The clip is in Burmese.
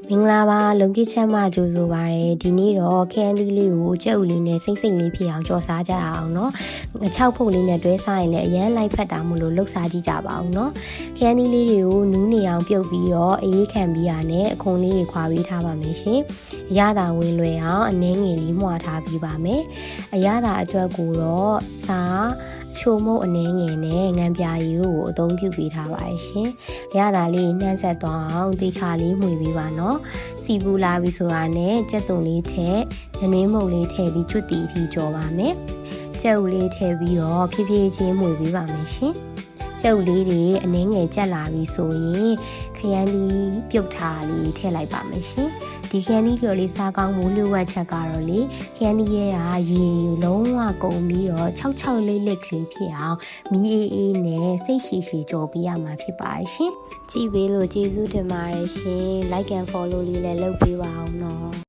မင်္ဂလာပါလုံကိချမ်းမကြိုဆိုပါရယ်ဒီနေ့တော့ခရမ်းသီးလေးကိုကြက်ဥလေးနဲ့စိမ့်စိမ့်လေးဖြစ်အောင်ကြော်စားကြအောင်เนาะငချောက်ဖုတ်လေးနဲ့တွဲစားရင်လည်းအရန်လိုက်ဖက်တာမို့လို့လှုပ်စားကြည့်ကြပါအောင်เนาะခရမ်းသီးလေးတွေကိုနူးနေအောင်ပြုတ်ပြီးတော့အေးခံပြီးရနဲ့အခွန်လေးတွေခွာပေးထားပါမယ်ရှင်အရသာဝင်လွယ်အောင်အနှဲငယ်လေးမှွာထားပြီးပါမယ်အရသာအတွက်ကိုတော့စားချိုမုတ်အနေငယ်နဲ့ငံပြာရည်တို့ကိုအသုံးပြုပေးထားပါရှင်။ရတာလေးနှမ်းဆက်သွားအောင်တေချာလေးမှွေပေးပါနော်။စီပူလာပြီဆိုတာနဲ့ကြက်သွန်လေးထည့်၊နွေးမုတ်လေးထည့်ပြီးချွတ်တီအထိကြော်ပါမယ်။ကြက်ဥလေးထည့်ပြီးတော့ဖြည်းဖြည်းချင်းမှွေပေးပါမယ်ရှင်။ကြက်ဥလေးတွေအနေငယ်ကြက်လာပြီဆိုရင်ခရမ်းသီးပြုတ်ထားလေးထည့်လိုက်ပါမယ်ရှင်။ဒီခရမ်းသီးကျော်လေးစားကောင်းမိုးလျှို့ဝှက်ချက်ကတော့လေခရမ်းသီးရဲ့ရေလုံးဝကုန်ပြီးတော့6လေးလက်ကလေးဖြစ်အောင်မီးအေးနဲ့စိတ်ရှည်ရှည်ကြော်ပေးရမှာဖြစ်ပါရှင်ကြည့်ပေးလို့ကျေးဇူးတင်ပါတယ်ရှင် like and follow လေးလည်းလုပ်ပေးပါအောင်နော်